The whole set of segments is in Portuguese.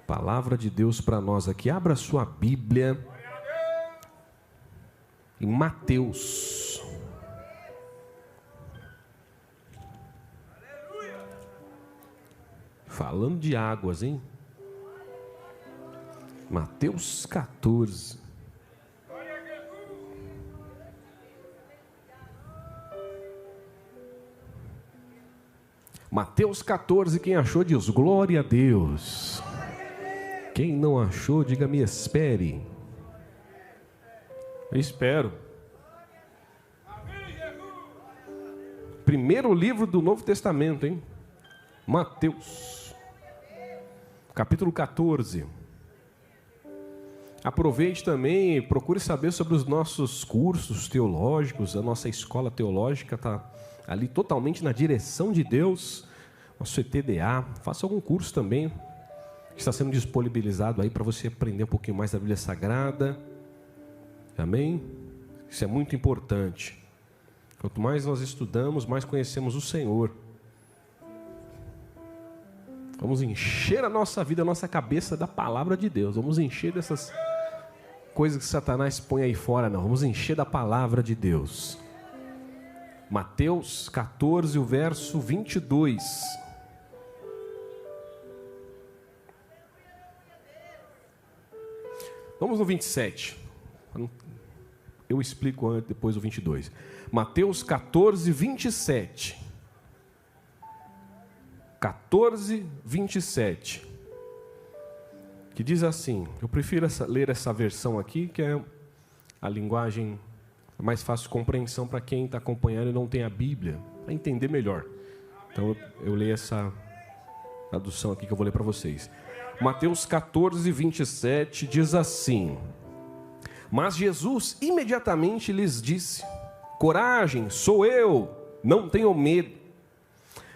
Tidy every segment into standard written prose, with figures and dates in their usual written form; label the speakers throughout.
Speaker 1: Palavra de Deus para nós aqui. Abra sua Bíblia em Mateus. Falando de águas, hein? Mateus 14. Mateus 14, quem achou diz glória a Deus. Quem não achou, diga me espere. Eu espero. Primeiro livro do Novo Testamento, hein? Mateus, capítulo 14. Aproveite também e procure saber sobre os nossos cursos teológicos. A nossa escola teológica está ali totalmente na direção de Deus. Nosso ETDA. Faça algum curso também. Está sendo disponibilizado aí para você aprender um pouquinho mais da Bíblia Sagrada. Amém? Isso é muito importante. Quanto mais nós estudamos, mais conhecemos o Senhor. Vamos encher a nossa vida, a nossa cabeça da palavra de Deus. Vamos encher dessas coisas que Satanás põe aí fora, não. Vamos encher da palavra de Deus. Mateus 14, o verso 22. Vamos no 27. Eu explico depois o 22. Mateus 14, 27. 14, 27. Que diz assim. Eu prefiro ler essa versão aqui, que é a linguagem mais fácil de compreensão para quem está acompanhando e não tem a Bíblia, para entender melhor. Então eu leio essa tradução aqui que eu vou ler para vocês. Mateus 14, 27 diz assim: Mas Jesus imediatamente lhes disse: Coragem, sou eu, não tenham medo.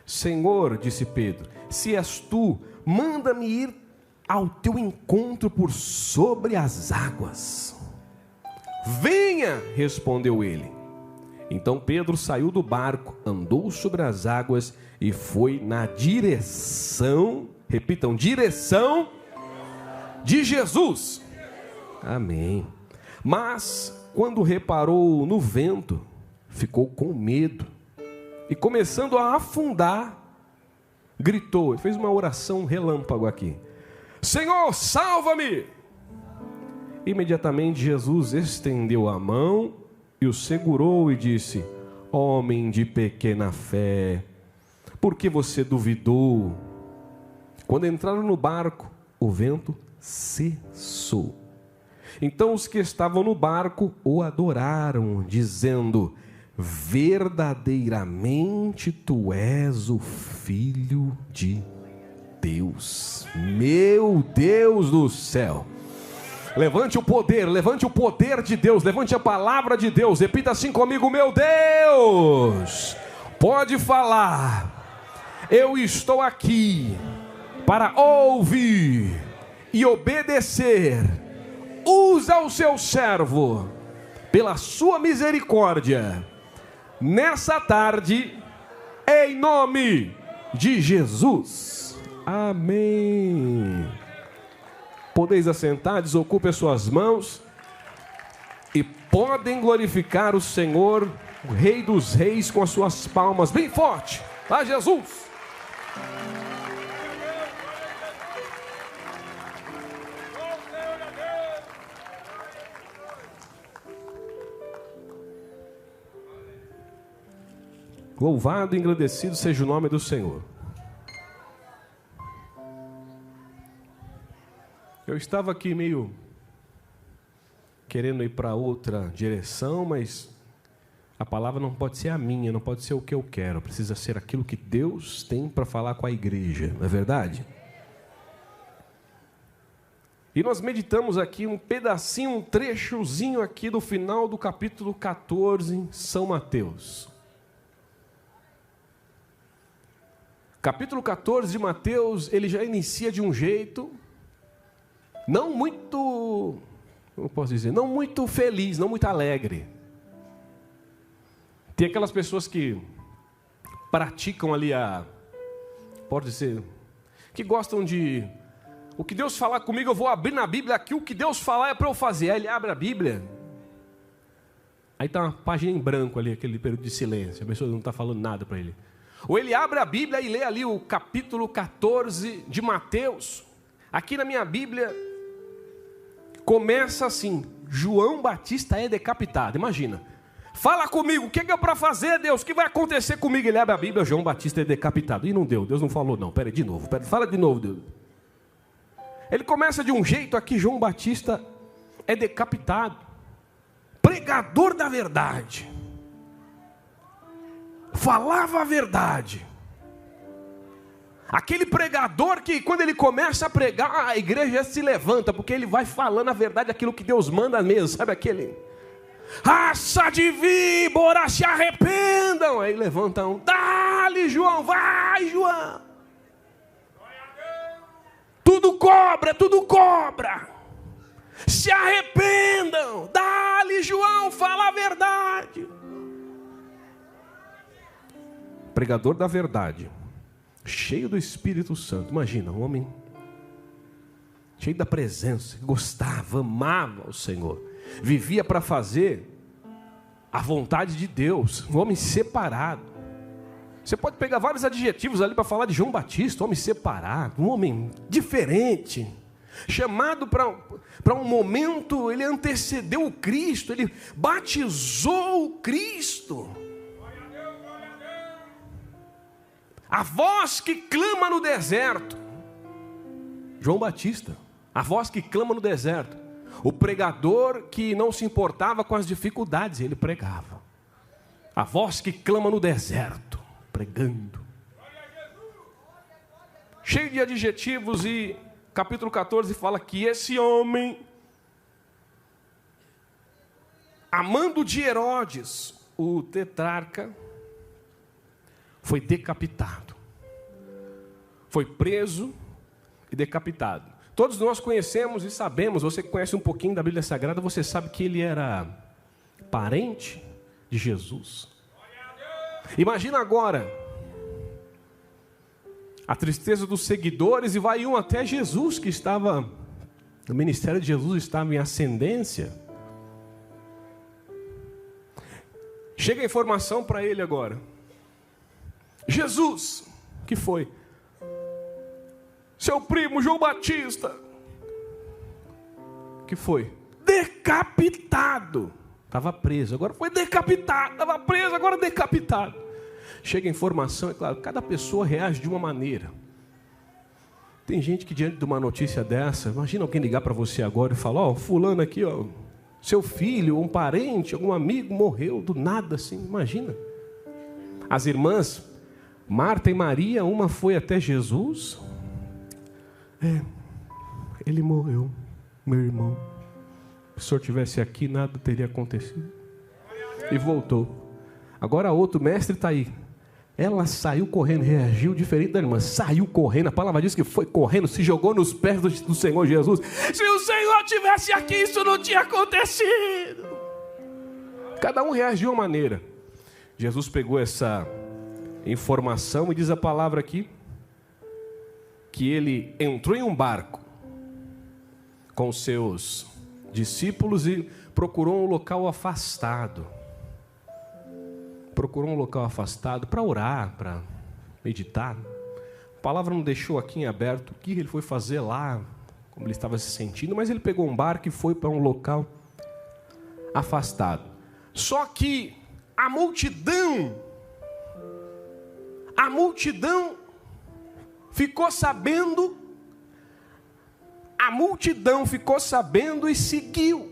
Speaker 1: Senhor, disse Pedro, se és tu, manda-me ir ao teu encontro por sobre as águas. Venha, respondeu ele. Então Pedro saiu do barco, andou sobre as águas e foi na direção, repitam, direção de Jesus. Amém. Mas quando reparou no vento, ficou com medo e começando a afundar, gritou, fez uma oração relâmpago aqui: Senhor, salva-me! Imediatamente Jesus estendeu a mão e o segurou e disse: Homem de pequena fé, por que você duvidou? Quando entraram no barco, o vento cessou. Então os que estavam no barco o adoraram, dizendo: verdadeiramente tu és o Filho de Deus. Meu Deus do céu. Levante o poder de Deus, levante a palavra de Deus, repita assim comigo: meu Deus, pode falar, eu estou aqui para ouvir e obedecer. Usa o seu servo, pela sua misericórdia, nessa tarde, em nome de Jesus. Amém. Podeis assentar, desocupe as suas mãos e podem glorificar o Senhor, o Rei dos Reis, com as suas palmas bem forte. Lá, Jesus. Louvado e engrandecido seja o nome do Senhor. Eu estava aqui meio querendo ir para outra direção, mas a palavra não pode ser a minha, não pode ser o que eu quero, precisa ser aquilo que Deus tem para falar com a igreja, não é verdade? E nós meditamos aqui um pedacinho, um trechozinho aqui do final do capítulo 14, São Mateus. Capítulo 14 de Mateus, ele já inicia de um jeito não muito, como posso dizer, não muito feliz, não muito alegre. Tem aquelas pessoas que praticam ali pode ser, que gostam de O que Deus falar comigo, eu vou abrir na Bíblia aqui, o que Deus falar é para eu fazer. Aí ele abre a Bíblia, aí está uma página em branco ali, aquele período de silêncio, a pessoa não está falando nada para ele. Ou ele abre a Bíblia e lê ali o capítulo 14 de Mateus. Aqui na minha Bíblia, começa assim: João Batista é decapitado. Imagina, fala comigo, o que é para fazer, Deus? O que vai acontecer comigo? Ele abre a Bíblia, João Batista é decapitado. E não deu, Deus não falou não. Pera aí, de novo, fala de novo, Deus. Ele começa de um jeito aqui: João Batista é decapitado. Pregador da verdade. Falava a verdade. Aquele pregador que quando ele começa a pregar, a igreja se levanta, porque ele vai falando a verdade, aquilo que Deus manda mesmo, sabe aquele? Raça de víbora, se arrependam. Aí levantam, dá-lhe João, vai João. Tudo cobra, tudo cobra. Se arrependam, dá-lhe João, fala a verdade. Pregador da verdade, cheio do Espírito Santo. Imagina, um homem cheio da presença, gostava, amava o Senhor, vivia para fazer a vontade de Deus, um homem separado. Você pode pegar vários adjetivos ali para falar de João Batista: homem separado, um homem diferente, chamado para um momento. Ele antecedeu o Cristo, ele batizou o Cristo. A voz que clama no deserto. João Batista, a voz que clama no deserto. O pregador que não se importava com as dificuldades, ele pregava. A voz que clama no deserto, pregando. Cheio de adjetivos. E capítulo 14 fala que esse homem, amando de Herodes, o tetrarca, foi decapitado. Foi preso e decapitado. Todos nós conhecemos e sabemos, você que conhece um pouquinho da Bíblia Sagrada, você sabe que ele era parente de Jesus. Imagina agora a tristeza dos seguidores, e vai um até Jesus, que estava, o ministério de Jesus estava em ascendência. Chega a informação para ele agora: Jesus, que foi? Seu primo João Batista, que foi? Decapitado. Estava preso, agora foi decapitado. Estava preso, agora decapitado. Chega a informação, é claro, cada pessoa reage de uma maneira. Tem gente que diante de uma notícia dessa, imagina alguém ligar para você agora e falar: ó, fulano aqui, ó, seu filho, um parente, algum amigo morreu do nada assim, imagina. As irmãs Marta e Maria, uma foi até Jesus. Ele morreu, meu irmão. Se o senhor estivesse aqui, nada teria acontecido. E voltou. Agora a outro mestre está aí. Ela saiu correndo, reagiu diferente da irmã. Saiu correndo, a palavra diz que foi correndo, se jogou nos pés do Senhor Jesus. Se o Senhor estivesse aqui, isso não tinha acontecido. Cada um reagiu de uma maneira. Jesus pegou essa informação e diz a palavra aqui que ele entrou em um barco com os seus discípulos e procurou um local afastado. Procurou um local afastado para orar, para meditar. A palavra não deixou aqui em aberto o que ele foi fazer lá, como ele estava se sentindo, mas ele pegou um barco e foi para um local afastado. Só que a multidão ficou sabendo, e seguiu.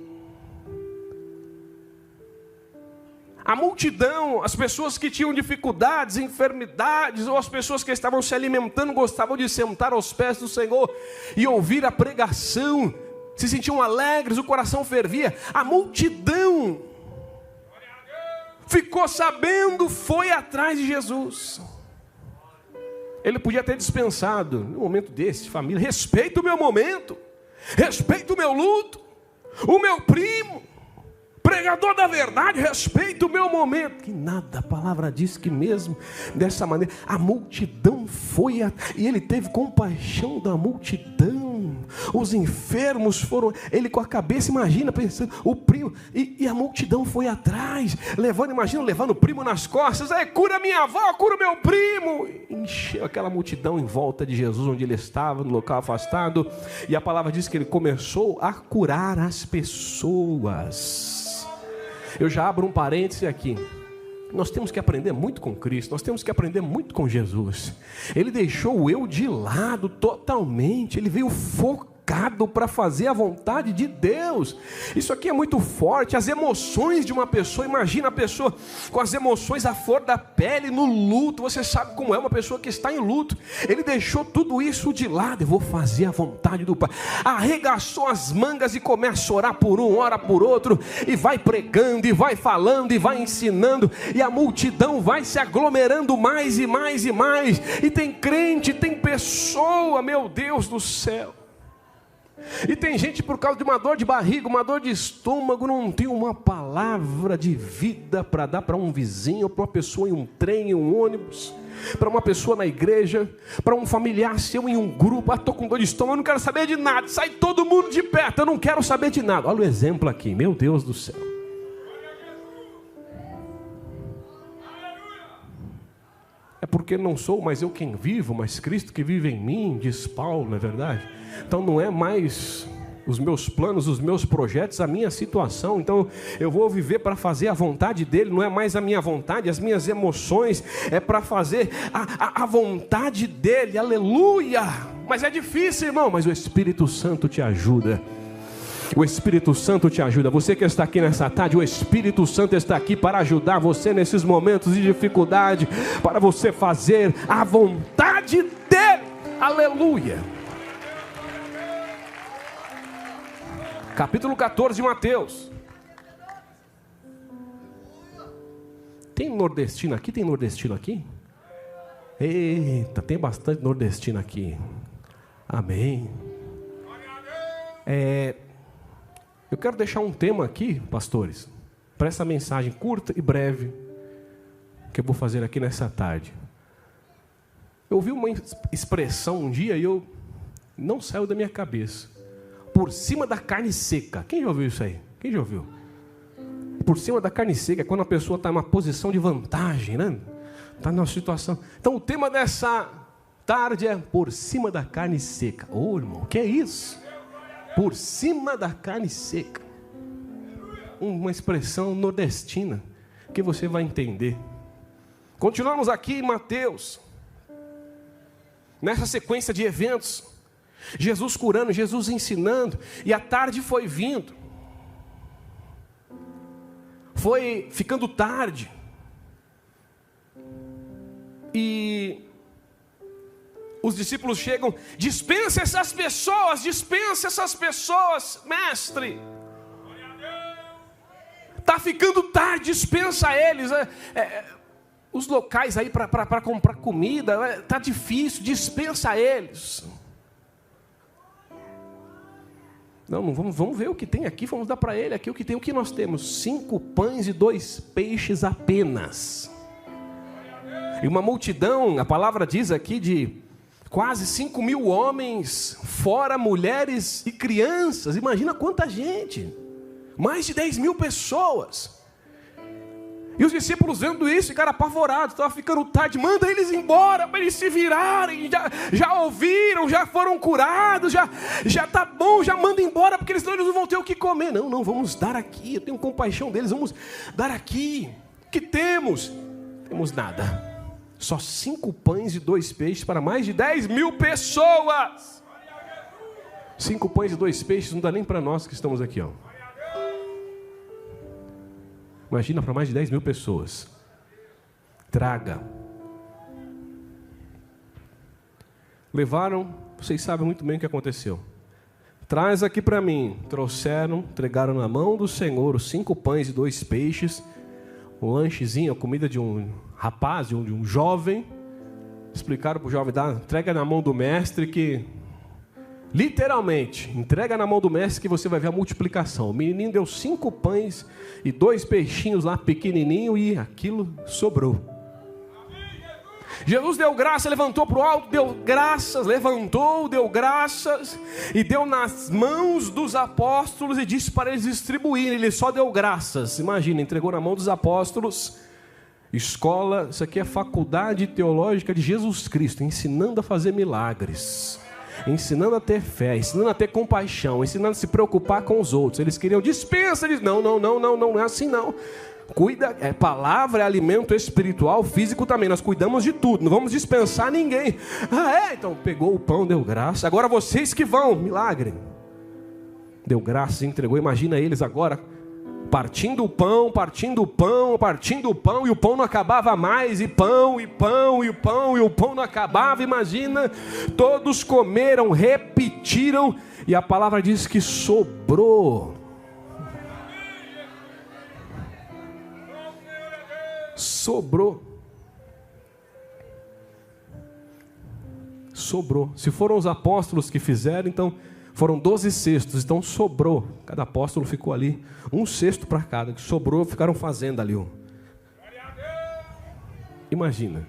Speaker 1: A multidão, as pessoas que tinham dificuldades, enfermidades, ou as pessoas que estavam se alimentando, gostavam de sentar aos pés do Senhor e ouvir a pregação, se sentiam alegres, o coração fervia. A multidão ficou sabendo, foi atrás de Jesus. Ele podia ter dispensado, num momento desse, família, respeita o meu momento, respeita o meu luto, o meu primo, pregador da verdade, respeita o meu momento. Que nada, a palavra diz que mesmo dessa maneira, a multidão foi, e ele teve compaixão da multidão. multidão, os enfermos foram, ele com a cabeça, imagina, pensando, o primo, e a multidão foi atrás, levando o primo nas costas, cura minha avó, cura meu primo, encheu aquela multidão em volta de Jesus, onde ele estava, no local afastado, e a palavra diz que ele começou a curar as pessoas. Eu já abro um parêntese aqui. Nós temos que aprender muito com Cristo, nós temos que aprender muito com Jesus. Ele deixou o eu de lado totalmente, ele veio focado para fazer a vontade de Deus. Isso aqui é muito forte, as emoções de uma pessoa, imagina a pessoa com as emoções à flor da pele, no luto, você sabe como é uma pessoa que está em luto. Ele deixou tudo isso de lado, eu vou fazer a vontade do Pai. Arregaçou as mangas e começa a orar por um, ora por outro, e vai pregando, e vai falando, e vai ensinando, e a multidão vai se aglomerando mais e mais e mais, e tem crente, tem pessoa, meu Deus do céu. E tem gente por causa de uma dor de barriga, uma dor de estômago, não tem uma palavra de vida para dar para um vizinho, para uma pessoa em um trem, em um ônibus, para uma pessoa na igreja, para um familiar seu em um grupo. Estou com dor de estômago, eu não quero saber de nada, sai todo mundo de perto, eu não quero saber de nada. Olha o exemplo aqui, meu Deus do céu. É porque não sou mais eu quem vivo, mas Cristo que vive em mim, diz Paulo, não é verdade? Então não é mais os meus planos, os meus projetos, a minha situação. Então eu vou viver para fazer a vontade dele, não é mais a minha vontade, as minhas emoções, é para fazer a vontade dele, aleluia. Mas é difícil, irmão, mas o Espírito Santo te ajuda. O Espírito Santo te ajuda. Você que está aqui nessa tarde, o Espírito Santo está aqui para ajudar você nesses momentos de dificuldade, para você fazer a vontade dele, aleluia. Capítulo 14 de Mateus. Tem nordestino aqui? Tem nordestino aqui? Eita, tem bastante nordestino aqui. Amém. Eu quero deixar um tema aqui, pastores, para essa mensagem curta e breve que eu vou fazer aqui nessa tarde. Eu ouvi uma expressão um dia e eu não saiu da minha cabeça. Por cima da carne seca. Quem já ouviu isso aí? Quem já ouviu? Por cima da carne seca é quando a pessoa está em uma posição de vantagem, né? Está numa situação. Então o tema dessa tarde é por cima da carne seca. Ô, irmão, o que é isso? Por cima da carne seca. Uma expressão nordestina que você vai entender. Continuamos aqui em Mateus. Nessa sequência de eventos, Jesus curando, Jesus ensinando, e a tarde foi vindo. Foi ficando tarde. E os discípulos chegam, dispensa essas pessoas, mestre. Está ficando tarde, dispensa eles. Os locais aí para comprar comida, está difícil, dispensa eles. Não, vamos ver o que tem aqui, vamos dar para ele aqui o que tem. O que nós temos? 5 pães e 2 peixes apenas. E uma multidão, a palavra diz aqui, de quase 5.000 homens, fora mulheres e crianças. Imagina quanta gente. Mais de 10.000 pessoas. E os discípulos vendo isso, ficaram apavorados, estava ficando tarde, manda eles embora, para eles se virarem, já ouviram, já foram curados, já está bom, já manda embora, porque eles não vão ter o que comer. Não, vamos dar aqui, eu tenho compaixão deles, vamos dar aqui. O que temos? Temos nada, só 5 pães e 2 peixes para mais de 10.000 pessoas. 5 pães e 2 peixes não dá nem para nós que estamos aqui, ó. Imagina para mais de 10.000 pessoas. Traga. Levaram, vocês sabem muito bem o que aconteceu. Traz aqui para mim. Trouxeram, entregaram na mão do Senhor os 5 pães e 2 peixes. Um lanchezinho, a comida de um rapaz, de um jovem. Explicaram para o jovem, entrega na mão do mestre que... Literalmente, entrega na mão do mestre que você vai ver a multiplicação. O menininho deu 5 pães e 2 peixinhos lá pequenininho e aquilo sobrou. Jesus deu graça, levantou para o alto, deu graças, levantou, deu graças, e deu nas mãos dos apóstolos e disse para eles distribuírem. Ele só deu graças, imagina, entregou na mão dos apóstolos. Escola, isso aqui é faculdade teológica de Jesus Cristo, ensinando a fazer milagres, ensinando a ter fé, ensinando a ter compaixão, ensinando a se preocupar com os outros. Eles queriam dispensa, eles não é assim não. Cuida, palavra é alimento espiritual, físico também, nós cuidamos de tudo, não vamos dispensar ninguém. Então pegou o pão, deu graça, agora vocês que vão, milagre. Deu graça, entregou, imagina eles agora, partindo o pão, e o pão não acabava mais, e o pão não acabava, imagina, todos comeram, repetiram, e a palavra diz que sobrou. Sobrou. Se foram os apóstolos que fizeram, então foram 12 cestos, então sobrou. Cada apóstolo ficou ali, um cesto para cada, que sobrou, ficaram fazendo ali. Imagina.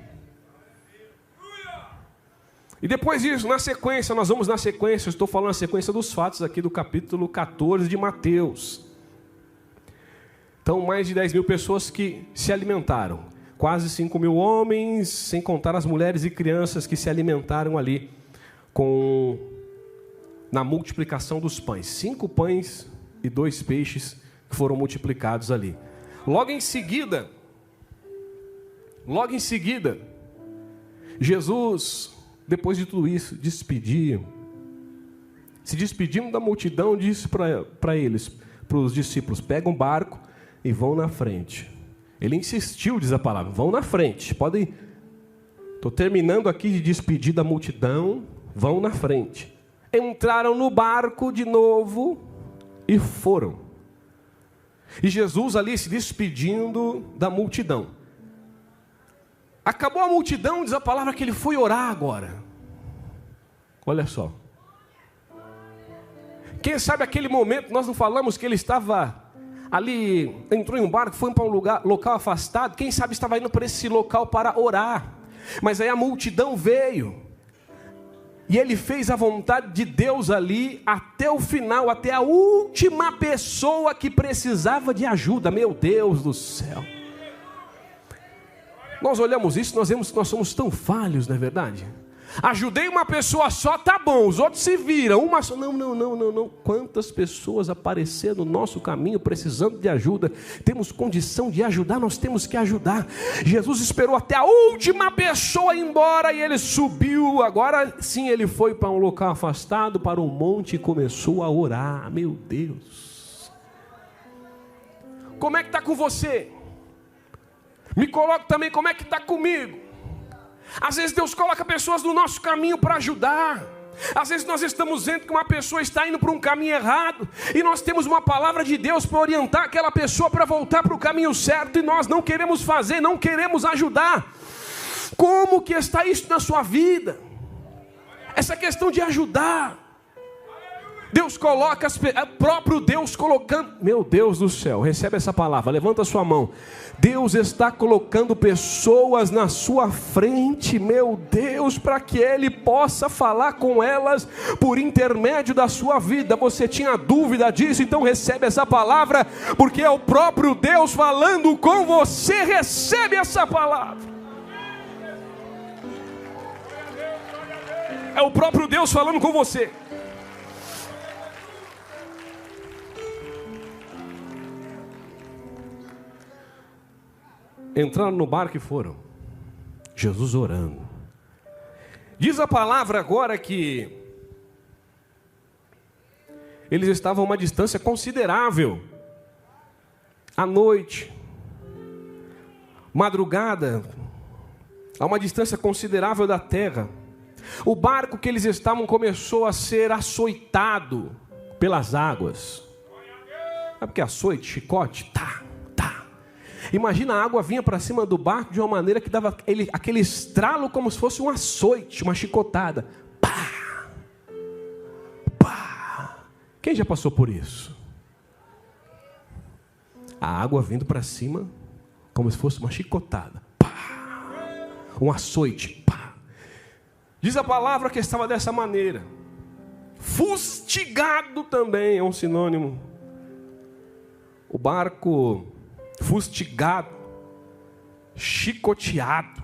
Speaker 1: E depois disso, na sequência, nós vamos na sequência, eu estou falando a sequência dos fatos aqui do capítulo 14 de Mateus. Então, mais de 10 mil pessoas que se alimentaram. Quase 5 mil homens, sem contar as mulheres e crianças que se alimentaram ali na multiplicação dos pães. 5 pães e 2 peixes que foram multiplicados ali. Logo em seguida, Jesus, depois de tudo isso, se despedindo da multidão, disse para eles, para os discípulos, pegam um barco e vão na frente. Ele insistiu, diz a palavra, vão na frente, podem, estou terminando aqui de despedir da multidão, vão na frente. Entraram no barco de novo e foram. E Jesus ali se despedindo da multidão. Acabou a multidão, diz a palavra que ele foi orar agora. Olha só. Quem sabe aquele momento, nós não falamos que ele estava ali, entrou em um barco, foi para um local afastado, quem sabe estava indo para esse local para orar, mas aí a multidão veio, e ele fez a vontade de Deus ali, até o final, até a última pessoa que precisava de ajuda. Meu Deus do céu, nós olhamos isso, nós vemos que nós somos tão falhos, não é verdade? Ajudei uma pessoa só, tá bom, os outros se viram, uma só, não, quantas pessoas apareceram no nosso caminho precisando de ajuda, temos condição de ajudar, nós temos que ajudar. Jesus esperou até a última pessoa ir embora e ele subiu, agora sim ele foi para um local afastado, para um monte e começou a orar. Meu Deus, como é que está com você? Me coloca também, como é que está comigo? Às vezes Deus coloca pessoas no nosso caminho para ajudar. Às vezes nós estamos vendo que uma pessoa está indo para um caminho errado, e nós temos uma palavra de Deus para orientar aquela pessoa para voltar para o caminho certo, e nós não queremos fazer, não queremos ajudar. Como que está isso na sua vida? Essa questão de ajudar. Deus coloca, o próprio Deus colocando, meu Deus do céu, recebe essa palavra, levanta a sua mão. Deus está colocando pessoas na sua frente, meu Deus, para que Ele possa falar com elas por intermédio da sua vida. Você tinha dúvida disso? Então recebe essa palavra, porque é o próprio Deus falando com você. Recebe essa palavra. É o próprio Deus falando com você. Entraram no barco e foram. Jesus orando. Diz a palavra agora que eles estavam a uma distância considerável. À noite, madrugada, a uma distância considerável da terra. O barco que eles estavam começou a ser açoitado pelas águas. Sabe o que é açoite? Chicote? Tá. Imagina, a água vinha para cima do barco de uma maneira que dava aquele estralo como se fosse um açoite, uma chicotada. Pá! Pá! Quem já passou por isso? A água vindo para cima como se fosse uma chicotada. Pá! um açoite. Pá. Diz a palavra que estava dessa maneira. Fustigado também é um sinônimo. O barco fustigado, chicoteado,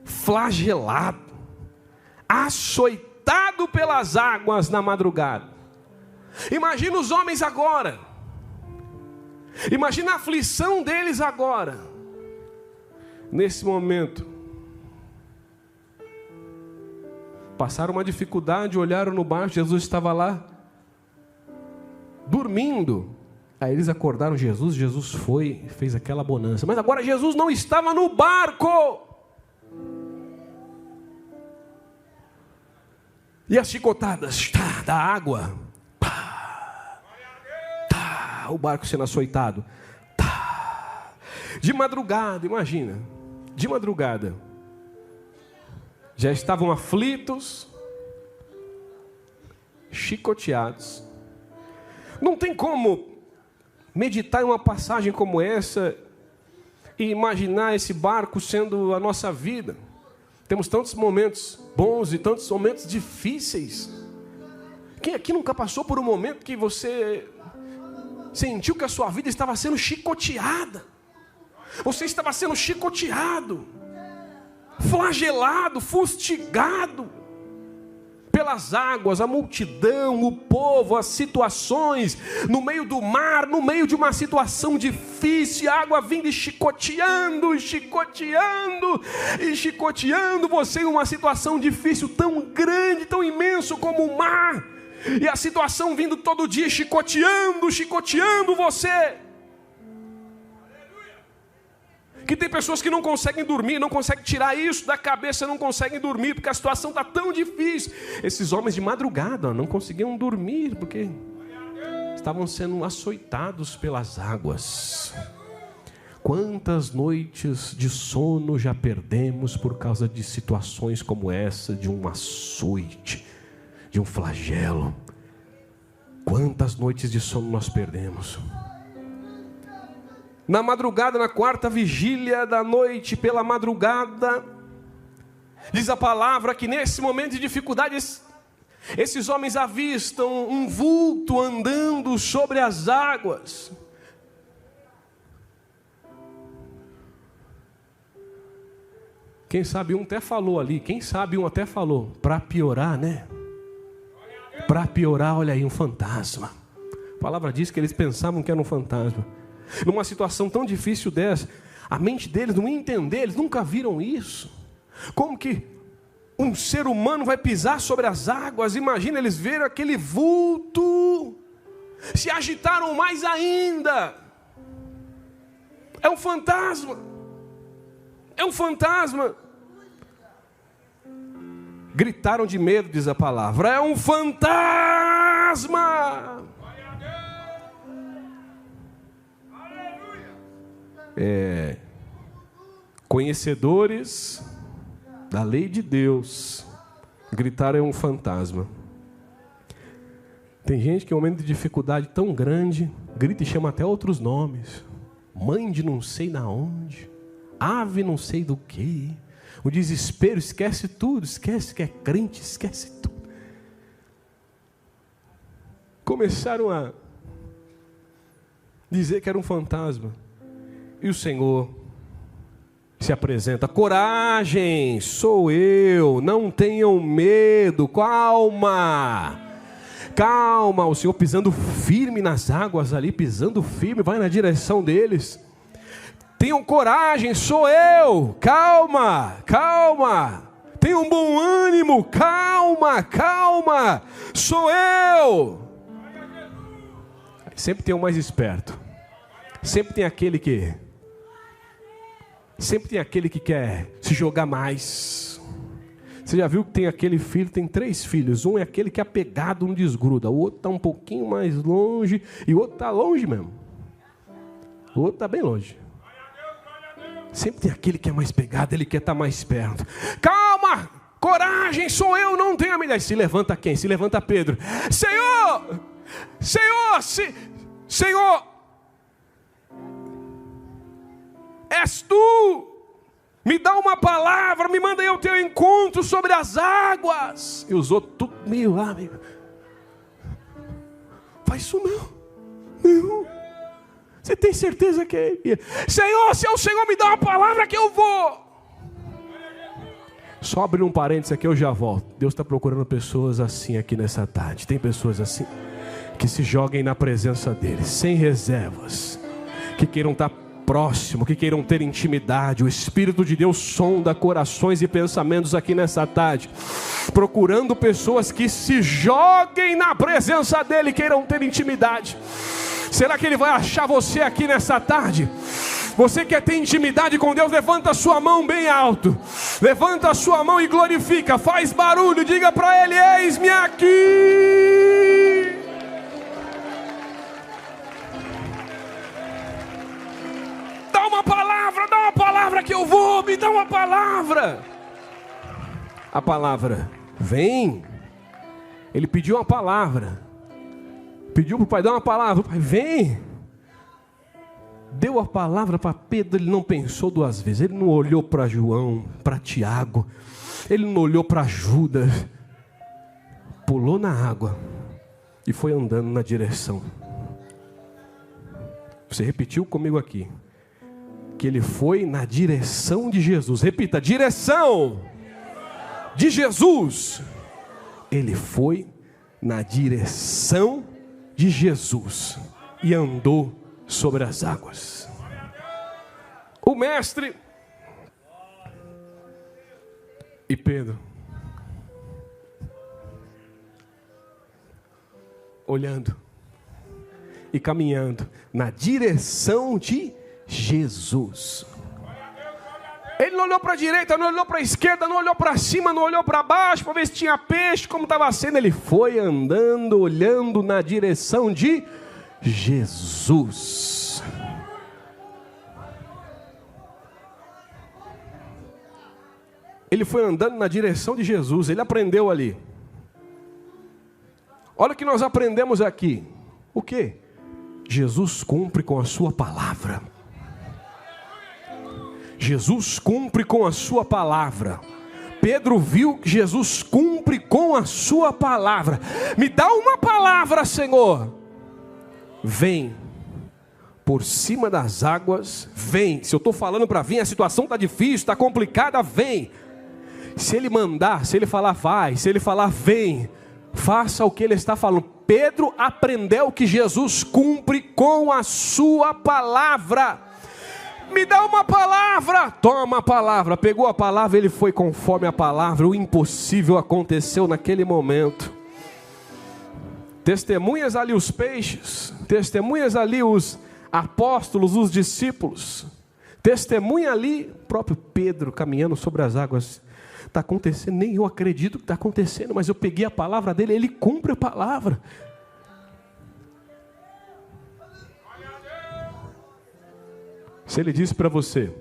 Speaker 1: flagelado, açoitado pelas águas na madrugada. Imagina os homens agora. Imagina a aflição deles agora. Nesse momento. Passaram uma dificuldade, olharam no barco, Jesus estava lá, dormindo. Aí eles acordaram Jesus, Jesus foi, fez aquela bonança. Mas agora Jesus não estava no barco. E as chicotadas da água. O barco sendo açoitado. De madrugada, imagina. De madrugada. Já estavam aflitos, chicoteados. Não tem como meditar em uma passagem como essa e imaginar esse barco sendo a nossa vida. Temos tantos momentos bons e tantos momentos difíceis. Quem aqui nunca passou por um momento que você sentiu que a sua vida estava sendo chicoteada? Você estava sendo chicoteado, flagelado, fustigado pelas águas, a multidão, o povo, as situações, no meio do mar, no meio de uma situação difícil, a água vindo e chicoteando, e chicoteando, e chicoteando você em uma situação difícil, tão grande, tão imenso como o mar, e a situação vindo todo dia chicoteando, chicoteando você. Que tem pessoas que não conseguem dormir, não conseguem tirar isso da cabeça, não conseguem dormir, porque a situação está tão difícil. Esses homens de madrugada não conseguiam dormir, porque estavam sendo açoitados pelas águas. Quantas noites de sono já perdemos por causa de situações como essa, de um açoite, de um flagelo. Quantas noites de sono nós perdemos. Na madrugada, na quarta vigília da noite, pela madrugada, diz a palavra que nesse momento de dificuldade, esses homens avistam um vulto andando sobre as águas. Quem sabe um até falou ali, para piorar, né? Para piorar, olha aí, um fantasma. A palavra diz que eles pensavam que era um fantasma. Numa situação tão difícil dessa, a mente deles não ia entender, eles nunca viram isso. Como que um ser humano vai pisar sobre as águas? Imagina, eles viram aquele vulto, se agitaram mais ainda. É um fantasma. É um fantasma. Gritaram de medo, diz a palavra. É um fantasma. Conhecedores da lei de Deus gritaram: é um fantasma. Tem gente que em um momento de dificuldade tão grande grita e chama até outros nomes. Mãe de não sei na onde, ave não sei do que. O desespero, esquece tudo, esquece que é crente, esquece tudo. Começaram a dizer que era um fantasma. E o Senhor se apresenta: coragem, sou eu, não tenham medo, calma, calma. O Senhor pisando firme nas águas ali, pisando firme, vai na direção deles. Tenham coragem, sou eu, calma, calma. Tenham bom ânimo, calma, calma, sou eu. Sempre tem um mais esperto, sempre tem aquele que quer se jogar mais. Você já viu que tem aquele filho, tem 3 filhos. Um é aquele que é apegado, não desgruda. O outro está um pouquinho mais longe. E o outro está longe mesmo. O outro está bem longe. Sempre tem aquele que é mais pegado, ele quer estar mais perto. Calma, coragem, sou eu, não tenha medo. Aí se levanta quem? Se levanta Pedro. Senhor, Senhor, és tu, Me dá uma palavra, me manda aí ao teu encontro sobre as águas. E os outros tudo meio lá, meio... Faz isso não. Você tem certeza que é ele? Senhor, se é o Senhor, me dá uma palavra que eu vou. Só abrir um parênteses aqui, eu já volto. Deus está procurando pessoas assim aqui nessa tarde. Tem pessoas assim que se joguem na presença dele, sem reservas, que queiram estar próximo, que queiram ter intimidade. O Espírito de Deus sonda corações e pensamentos aqui nessa tarde, procurando pessoas que se joguem na presença dele, queiram ter intimidade. Será que ele vai achar você aqui nessa tarde? Você quer ter intimidade com Deus? Levanta a sua mão bem alto, levanta a sua mão e glorifica, faz barulho, diga para ele: eis-me aqui. Dá uma palavra que eu vou, me dá uma palavra. A palavra vem. Ele pediu uma palavra, pediu para o pai dar uma palavra. O pai vem, deu a palavra para Pedro. Ele não pensou duas vezes, ele não olhou para João, para Tiago, ele não olhou para Judas, pulou na água e foi andando na direção. Você repetiu comigo aqui, que ele foi na direção de Jesus. Repita: direção de Jesus. Ele foi na direção de Jesus e andou sobre as águas. O mestre e Pedro olhando e caminhando na direção de Jesus. Ele não olhou para a direita, não olhou para a esquerda, não olhou para cima, não olhou para baixo para ver se tinha peixe, como estava sendo. Ele foi andando, olhando na direção de Jesus. Ele foi andando na direção de Jesus. Ele aprendeu ali. Olha o que nós aprendemos aqui. O quê? Jesus cumpre com a sua palavra. Jesus cumpre com a sua palavra. Pedro viu que Jesus cumpre com a sua palavra. Me dá uma palavra, Senhor. Vem por cima das águas, vem. Se eu estou falando para vir, a situação está difícil, está complicada, vem. Se ele mandar, se ele falar vai, se ele falar vem, faça o que ele está falando. Pedro aprendeu que Jesus cumpre com a sua palavra. Me dá uma palavra, toma a palavra. Pegou a palavra, ele foi conforme a palavra. O impossível aconteceu naquele momento. Testemunhas ali os peixes, testemunhas ali os apóstolos, os discípulos, testemunha ali o próprio Pedro caminhando sobre as águas. Está acontecendo, nem eu acredito que está acontecendo, mas eu peguei a palavra dele, ele cumpre a palavra. Se ele disse para você,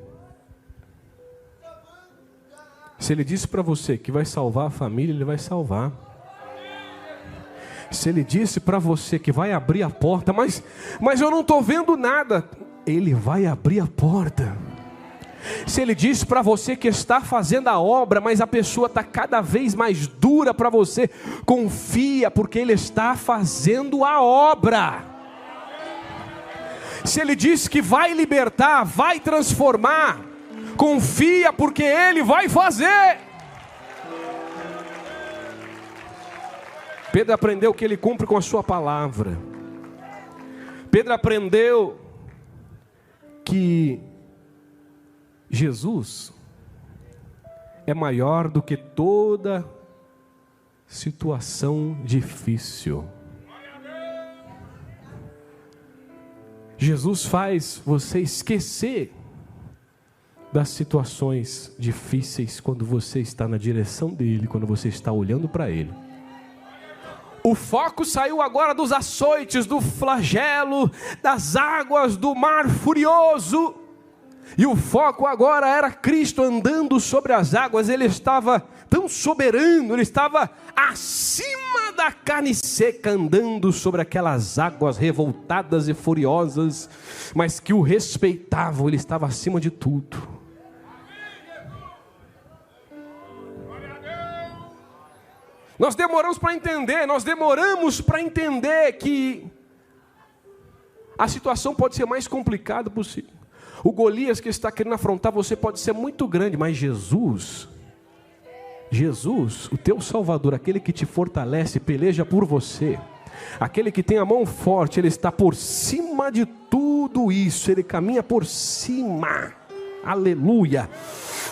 Speaker 1: que vai salvar a família, ele vai salvar. Se ele disse para você que vai abrir a porta, mas eu não estou vendo nada, ele vai abrir a porta. Se ele disse para você que está fazendo a obra, mas a pessoa está cada vez mais dura para você, confia, porque ele está fazendo a obra. Se ele disse que vai libertar, vai transformar, confia, porque ele vai fazer. Pedro aprendeu que ele cumpre com a sua palavra. Pedro aprendeu que Jesus é maior do que toda situação difícil. Jesus faz você esquecer das situações difíceis quando você está na direção dele, quando você está olhando para ele. O foco saiu agora dos açoites, do flagelo, das águas, do mar furioso. E o foco agora era Cristo andando sobre as águas. Ele estava tão soberano, ele estava acima da carne seca, andando sobre aquelas águas revoltadas e furiosas, mas que o respeitavam. Ele estava acima de tudo. Nós demoramos para entender que a situação pode ser mais complicada possível. O Golias que está querendo afrontar você pode ser muito grande, mas Jesus, o teu Salvador, aquele que te fortalece, peleja por você, aquele que tem a mão forte, Ele está por cima de tudo isso, Ele caminha por cima, aleluia.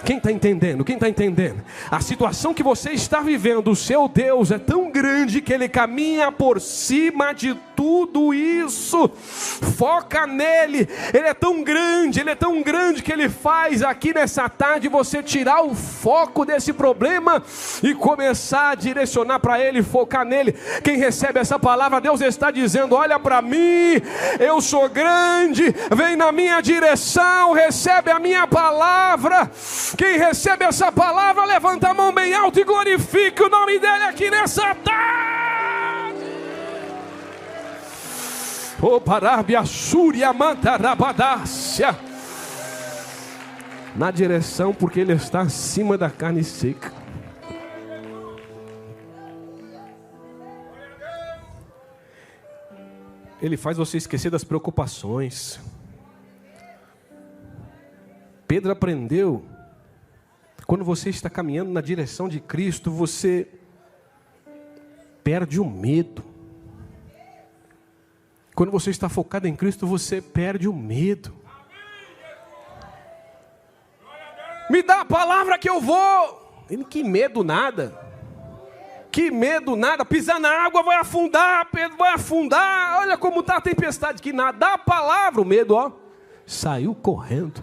Speaker 1: Quem está entendendo? Quem está entendendo? A situação que você está vivendo, o seu Deus é tão grande que Ele caminha por cima de tudo isso. Foca nele. Ele é tão grande que Ele faz aqui nessa tarde você tirar o foco desse problema e começar a direcionar para Ele, focar nele. Quem recebe essa palavra, Deus está dizendo: olha para mim, eu sou grande, vem na minha direção, recebe a minha palavra. Quem recebe essa palavra, levanta a mão bem alto e glorifique o nome dele aqui nessa tarde. O Parábia Súria Mantarabadácia. Na direção, porque Ele está acima da carne seca. Ele faz você esquecer das preocupações. Pedro aprendeu. Quando você está caminhando na direção de Cristo, você perde o medo. Quando você está focado em Cristo, você perde o medo. Me dá a palavra que eu vou. Ele, que medo nada. Que medo nada. Pisar na água vai afundar, Pedro, vai afundar. Olha como está a tempestade, que nada. Dá a palavra, o medo, ó, saiu correndo.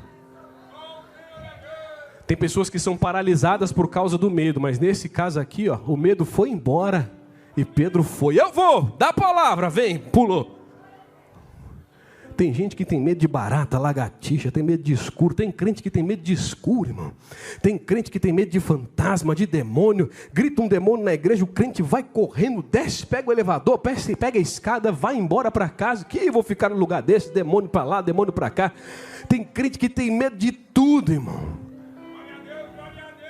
Speaker 1: Tem pessoas que são paralisadas por causa do medo, mas nesse caso aqui, ó, o medo foi embora e Pedro foi. Eu vou, dá a palavra, vem, pulou. Tem gente que tem medo de barata, lagartixa, tem medo de escuro. Tem crente que tem medo de escuro, irmão. Tem crente que tem medo de fantasma, de demônio. Grita um demônio na igreja, o crente vai correndo, desce, pega o elevador, pega a escada, vai embora para casa. Que eu vou ficar no lugar desse, demônio para lá, demônio para cá. Tem crente que tem medo de tudo, irmão.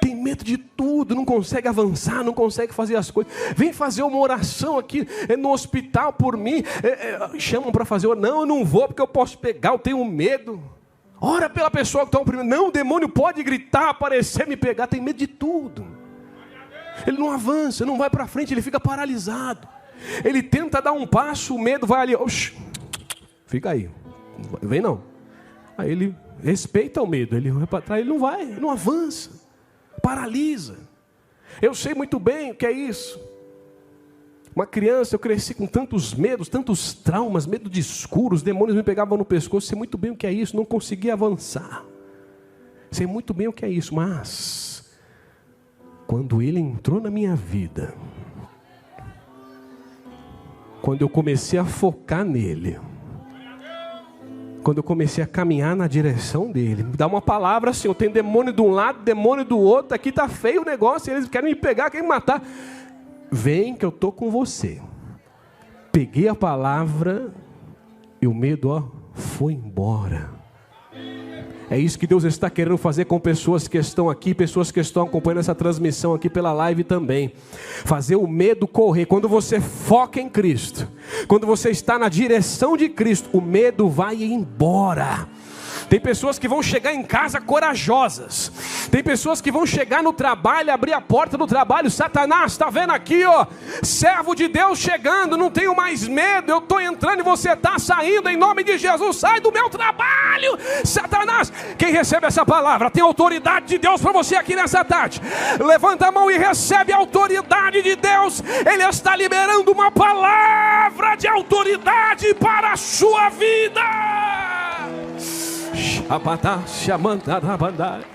Speaker 1: Tem medo de tudo, não consegue avançar, não consegue fazer as coisas. Vem fazer uma oração aqui no hospital por mim. Chamam para fazer, não, eu não vou porque eu posso pegar, eu tenho medo. Ora pela pessoa que está oprimindo. Não, o demônio pode gritar, aparecer, me pegar. Tem medo de tudo. Ele não avança, não vai para frente, ele fica paralisado. Ele tenta dar um passo, o medo vai ali. Oxi, fica aí, não vem não. Aí ele respeita o medo, ele vai para trás, ele não vai, não avança. Paralisa. Eu sei muito bem o que é isso. Uma criança, eu cresci com tantos medos, tantos traumas, medo de escuro, os demônios me pegavam no pescoço. Sei muito bem o que é isso, não conseguia avançar. Sei muito bem o que é isso, mas quando Ele entrou na minha vida, quando eu comecei a focar nele, quando eu comecei a caminhar na direção dele, me dá uma palavra assim, eu tenho demônio de um lado, demônio do outro, aqui está feio o negócio, eles querem me pegar, querem me matar. Vem que eu estou com você. Peguei a palavra e o medo, ó, foi embora. É isso que Deus está querendo fazer com pessoas que estão aqui, pessoas que estão acompanhando essa transmissão aqui pela live também. Fazer o medo correr. Quando você foca em Cristo, quando você está na direção de Cristo, o medo vai embora. Tem pessoas que vão chegar em casa corajosas. Tem pessoas que vão chegar no trabalho, abrir a porta do trabalho. Satanás, está vendo aqui, ó, servo de Deus chegando, não tenho mais medo, eu estou entrando e você está saindo, em nome de Jesus, sai do meu trabalho, Satanás. Quem recebe essa palavra, tem autoridade de Deus para você aqui nessa tarde. Levanta a mão e recebe a autoridade de Deus. Ele está liberando uma palavra de autoridade para a sua vida. Shabatá, Shamantarabandária.